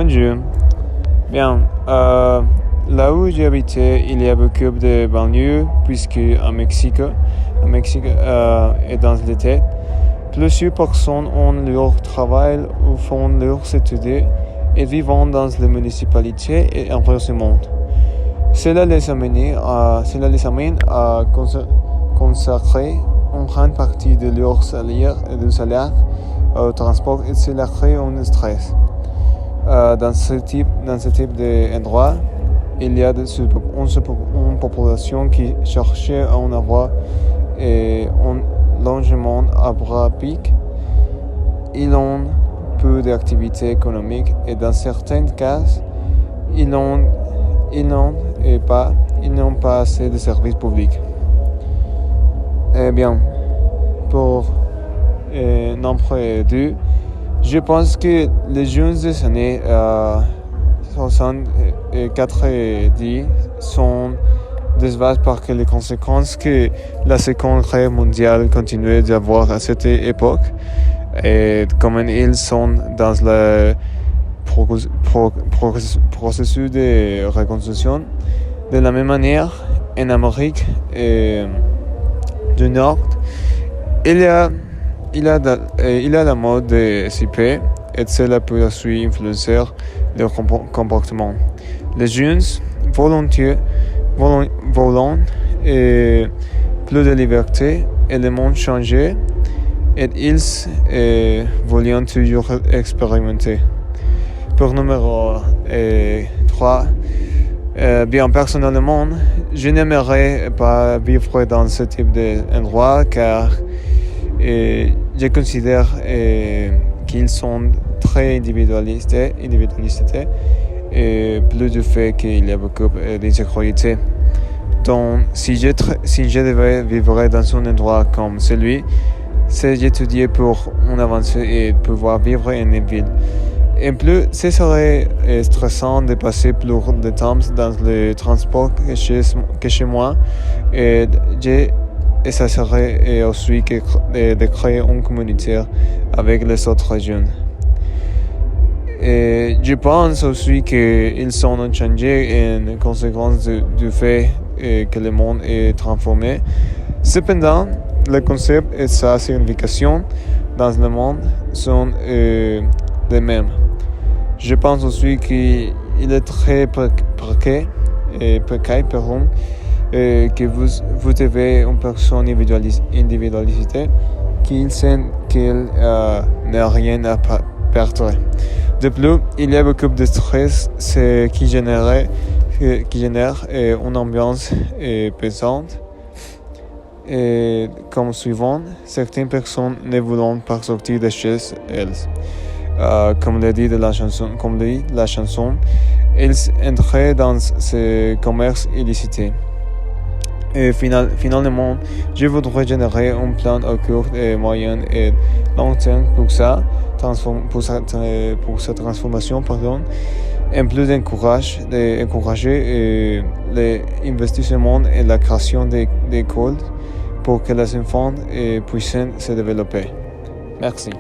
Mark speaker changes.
Speaker 1: Bonjour. Bien, là où j'habitais, il y a beaucoup de banlieues, puisque à Mexique et dans l'été, plusieurs personnes ont leur travail ou font leurs études et vivent dans les municipalités et inversement. Cela les amène à consacrer une grande partie de leur salaire au transport et cela crée un stress. Dans ce type d'endroit, il y a une population qui cherche un endroit et un logement abordable. Ils ont peu d'activités économiques et dans certains cas, ils n'ont pas assez de services publics. Eh bien, pour nombre 2, je pense que les jeunes des années 70 sont déçus parce que les conséquences que la Seconde Guerre mondiale continuait d'avoir à cette époque et comme ils sont dans le processus de reconstruction. De la même manière, en Amérique du Nord, il y a la mode de SIP et cela peut aussi influencer leur comportement. Les jeunes volant plus de liberté et le monde changé et ils veulent toujours expérimenter. Pour numéro 3, bien personnellement, je n'aimerais pas vivre dans ce type d'endroit car je considère qu'ils sont très individualistes et plus du fait qu'il y a beaucoup d'insécurité. Donc, si je devais vivre dans un endroit comme celui, c'est d'étudier pour en avancer et pouvoir vivre en une ville. En plus, ce serait stressant de passer plus de temps dans le transport que chez moi et ça serait aussi de créer une communauté avec les autres jeunes. Et je pense aussi qu'ils sont changés en conséquence du fait que le monde est transformé. Cependant, le concept et sa signification dans le monde sont les mêmes. Je pense aussi qu'il est très précaire que vous devez une personne individualisée qu'il sent qu'il n'a rien à perdre. De plus, il y a beaucoup de stress qui génère une ambiance pesante. Et comme suivant, certaines personnes ne voulont pas sortir de chez elles. Comme le dit la chanson, ils entrent dans ce commerce illicite. Et finalement, je voudrais générer un plan au court et moyen et long terme pour sa transformation, en plus d'encourager l'investissement et la création d'écoles pour que les enfants puissent se développer. Merci.